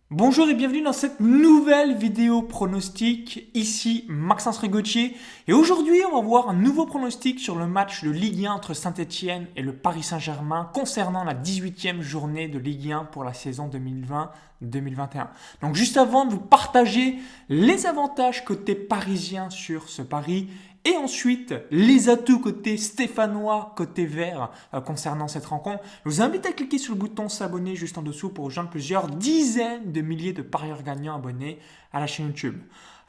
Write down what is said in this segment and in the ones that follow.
Bonjour et bienvenue dans cette nouvelle vidéo pronostic. Ici Maxence Rigotier et aujourd'hui on va voir un nouveau pronostic sur le match de Ligue 1 entre Saint-Etienne et le Paris Saint-Germain concernant la 18e journée de Ligue 1 pour la saison 2020-2021. Donc juste avant de vous partager les avantages côté parisien sur ce pari et ensuite les atouts côté stéphanois, côté vert concernant cette rencontre, je vous invite à cliquer sur le bouton s'abonner juste en dessous pour rejoindre plusieurs dizaines de milliers de parieurs gagnants abonnés à la chaîne YouTube.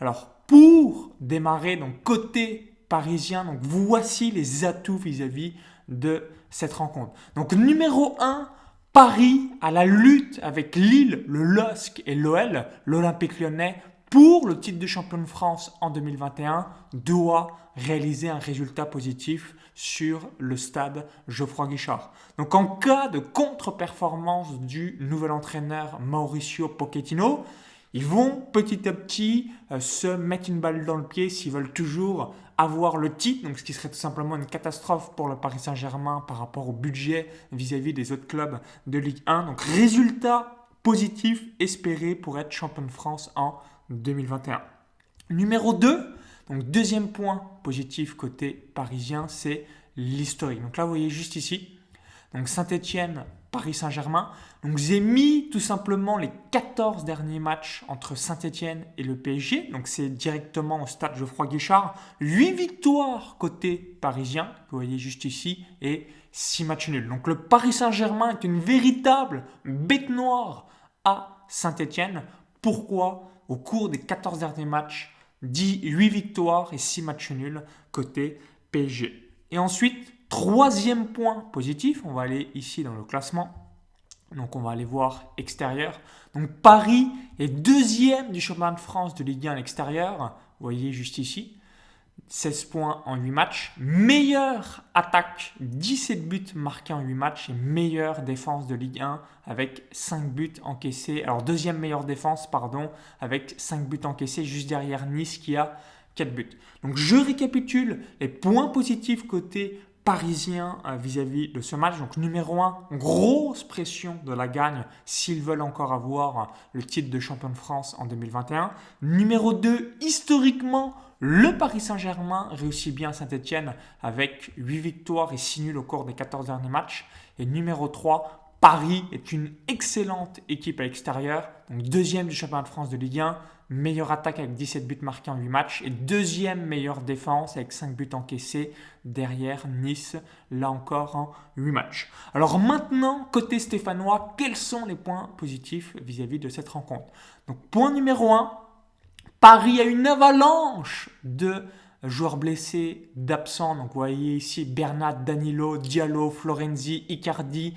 Alors pour démarrer, donc côté parisien, donc voici les atouts vis-à-vis de cette rencontre. Donc numéro 1, Paris à la lutte avec Lille, le LOSC et l'OL, l'Olympique Lyonnais, pour le titre de champion de France en 2021, doit réaliser un résultat positif sur le stade Geoffroy Guichard. Donc en cas de contre-performance du nouvel entraîneur Mauricio Pochettino, ils vont petit à petit se mettre une balle dans le pied s'ils veulent toujours avoir le titre, donc ce qui serait tout simplement une catastrophe pour le Paris Saint-Germain par rapport au budget vis-à-vis des autres clubs de Ligue 1. Donc résultat positif espéré pour être champion de France en 2021. Numéro 2, donc deuxième point positif côté parisien, c'est l'historique. Donc là, vous voyez juste ici, donc Saint-Etienne, Paris Saint-Germain. Donc j'ai mis tout simplement les 14 derniers matchs entre Saint-Etienne et le PSG. Donc c'est directement au stade Geoffroy Guichard. 8 victoires côté parisien, vous voyez juste ici, et 6 matchs nuls. Donc le Paris Saint-Germain est une véritable bête noire à Saint-Etienne. Pourquoi au cours des 14 derniers matchs, 8 victoires et 6 matchs nuls côté PSG. Et ensuite, troisième point positif, on va aller ici dans le classement. Donc on va aller voir extérieur. Donc Paris est deuxième du championnat de France de Ligue 1 à l'extérieur. Vous voyez juste ici. 16 points en 8 matchs. Meilleure attaque, 17 buts marqués en 8 matchs. Et meilleure défense de Ligue 1 avec 5 buts encaissés. Alors deuxième meilleure défense, pardon, avec 5 buts encaissés juste derrière Nice qui a 4 buts. Donc je récapitule les points positifs côté parisien vis-à-vis de ce match. Donc numéro 1, grosse pression de la gagne s'ils veulent encore avoir le titre de champion de France en 2021. Numéro 2, historiquement, le Paris Saint-Germain réussit bien à Saint-Etienne avec 8 victoires et 6 nuls au cours des 14 derniers matchs. Et numéro 3, Paris est une excellente équipe à l'extérieur, donc deuxième du championnat de France de Ligue 1, meilleure attaque avec 17 buts marqués en 8 matchs et deuxième meilleure défense avec 5 buts encaissés derrière Nice, là encore en 8 matchs. Alors maintenant, côté stéphanois, quels sont les points positifs vis-à-vis de cette rencontre? Donc point numéro 1, Paris a une avalanche de joueurs blessés, d'absents. Donc vous voyez ici Bernat, Danilo, Diallo, Florenzi, Icardi,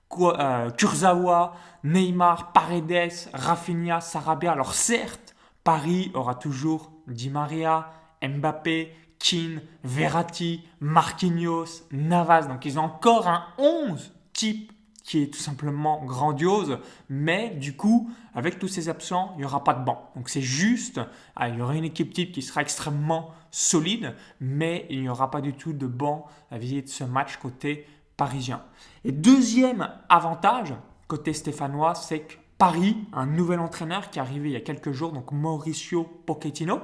Kurzawa, Neymar, Paredes, Rafinha, Sarabia. Alors certes, Paris aura toujours Di Maria, Mbappé, Keane, Verratti, Marquinhos, Navas. Donc ils ont encore un 11 type qui est tout simplement grandiose, mais du coup, avec tous ces absents, il n'y aura pas de banc. Donc c'est juste, il y aura une équipe type qui sera extrêmement solide, mais il n'y aura pas du tout de banc à viser de ce match côté parisien. Et deuxième avantage, côté stéphanois, c'est que Paris a un nouvel entraîneur qui est arrivé il y a quelques jours, donc Mauricio Pochettino.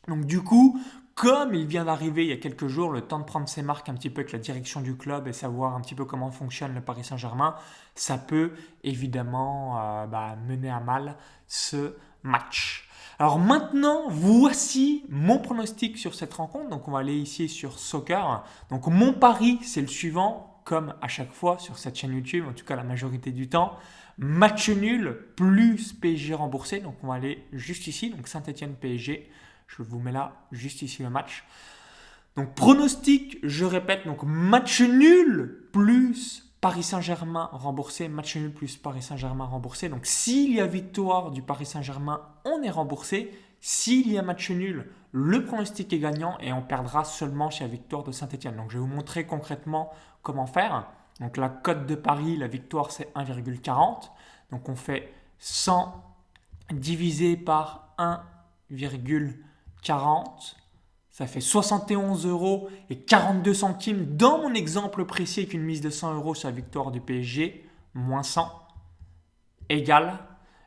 Donc du coup, comme il vient d'arriver il y a quelques jours, le temps de prendre ses marques un petit peu avec la direction du club et savoir un petit peu comment fonctionne le Paris Saint-Germain, ça peut évidemment mener à mal ce match. Alors maintenant, voici mon pronostic sur cette rencontre. Donc on va aller ici sur Soccer. Donc mon pari, c'est le suivant, comme à chaque fois sur cette chaîne YouTube, en tout cas la majorité du temps. Match nul plus PSG remboursé. Donc on va aller juste ici, donc Saint-Etienne PSG. Je vous mets là, juste ici le match. Donc pronostic, je répète, donc match nul plus Paris Saint-Germain remboursé, match nul plus Paris Saint-Germain remboursé. Donc s'il y a victoire du Paris Saint-Germain, on est remboursé. S'il y a match nul, le pronostic est gagnant et on perdra seulement chez la victoire de Saint-Etienne. Donc je vais vous montrer concrètement comment faire. Donc la cote de Paris, la victoire c'est 1,40. Donc on fait 100 divisé par 1,40, ça fait 71 euros et 42 centimes dans mon exemple précis avec une mise de 100 euros sur la victoire du PSG, moins 100, égale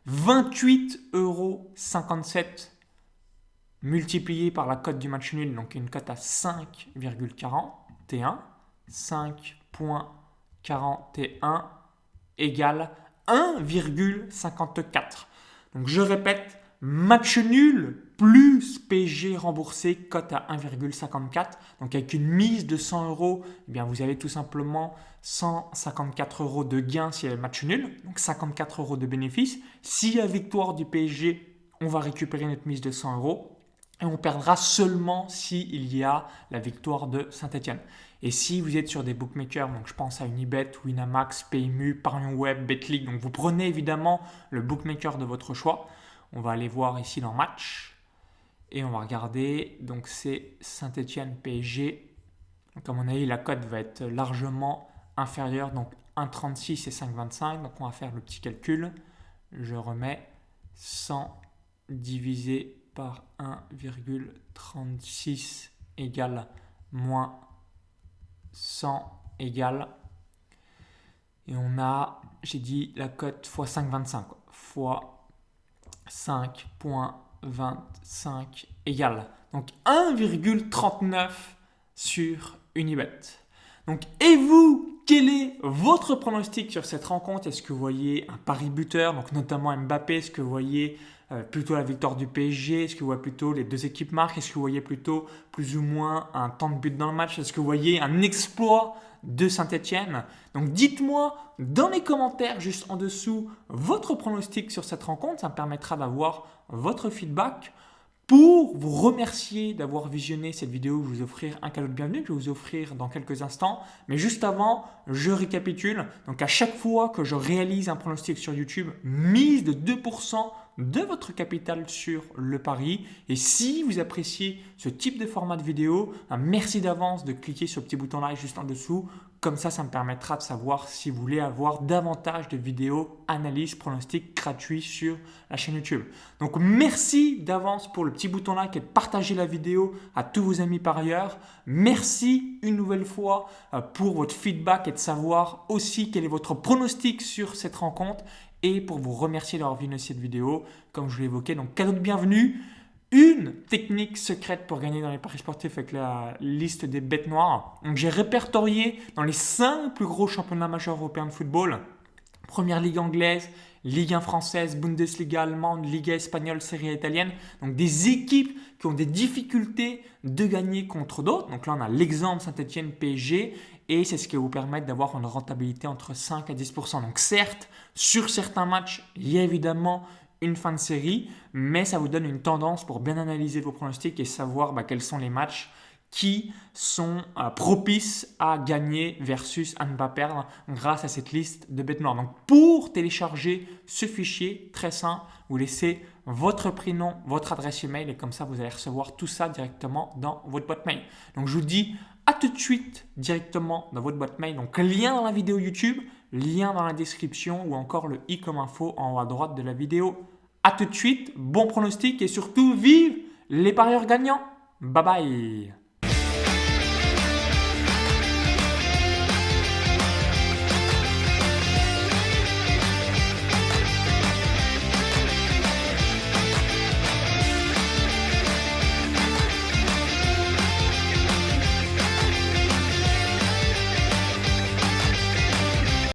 28,57 € multiplié par la cote du match nul, donc une cote à 5,41. 5,41 égale 1,54. Donc je répète, match nul plus PSG remboursé, cote à 1,54. Donc avec une mise de 100 €, eh bien vous avez tout simplement 154 € de gain s'il y a le match nul, donc 54 € de bénéfice. S'il y a victoire du PSG, on va récupérer notre mise de 100 € et on perdra seulement s'il y a la victoire de Saint-Etienne. Et si vous êtes sur des bookmakers, donc je pense à Unibet, Winamax, PMU, Parion Web, Betclic, donc vous prenez évidemment le bookmaker de votre choix. On va aller voir ici dans match et on va regarder. Donc c'est Saint-Etienne PSG. Donc à mon avis, la cote va être largement inférieure, donc 1,36 et 5,25. Donc on va faire le petit calcul. Je remets 100 divisé par 1,36 égale moins 100 égale. Et on a, j'ai dit la cote x 5,25 fois 5,25 égale. Donc 1,39 sur Unibet. Donc, et vous, quel est votre pronostic sur cette rencontre? Est-ce que vous voyez un pari buteur, donc notamment Mbappé? Est-ce que vous voyez plutôt la victoire du PSG? Est-ce que vous voyez plutôt les deux équipes marquent? Est-ce que vous voyez plutôt plus ou moins un temps de but dans le match? Est-ce que vous voyez un exploit de Saint-Etienne? Donc dites-moi dans les commentaires juste en dessous votre pronostic sur cette rencontre. Ça me permettra d'avoir votre feedback. Pour vous remercier d'avoir visionné cette vidéo, je vais vous offrir un cadeau de bienvenue que je vais vous offrir dans quelques instants. Mais juste avant, je récapitule. Donc à chaque fois que je réalise un pronostic sur YouTube, mise de 2% de votre capital sur le pari. Et si vous appréciez ce type de format de vidéo, merci d'avance de cliquer sur le petit bouton like juste en dessous. Comme ça me permettra de savoir si vous voulez avoir davantage de vidéos, analyses, pronostics gratuits sur la chaîne YouTube. Donc merci d'avance pour le petit bouton like et de partager la vidéo à tous vos amis par ailleurs. Merci une nouvelle fois pour votre feedback et de savoir aussi quel est votre pronostic sur cette rencontre. Et pour vous remercier d'avoir vu cette vidéo, comme je l'ai évoqué, donc cadeau de bienvenue. Une technique secrète pour gagner dans les paris sportifs avec la liste des bêtes noires. Donc j'ai répertorié dans les 5 plus gros championnats majeurs européens de football. Première Ligue anglaise, Ligue 1 française, Bundesliga allemande, Liga espagnole, Serie A italienne. Donc des équipes qui ont des difficultés de gagner contre d'autres. Donc là on a l'exemple Saint-Etienne PSG et c'est ce qui va vous permettre d'avoir une rentabilité entre 5 à 10%. Donc certes, sur certains matchs, il y a évidemment une fin de série, mais ça vous donne une tendance pour bien analyser vos pronostics et savoir quels sont les matchs qui sont propices à gagner versus à ne pas perdre grâce à cette liste de bêtes noires. Donc pour télécharger ce fichier, très simple, vous laissez votre prénom, votre adresse email et comme ça vous allez recevoir tout ça directement dans votre boîte mail. Donc je vous dis à tout de suite directement dans votre boîte mail. Donc lien dans la vidéo YouTube, lien dans la description ou encore le i comme info en haut à droite de la vidéo. À tout de suite, bon pronostic et surtout vive les parieurs gagnants. Bye bye.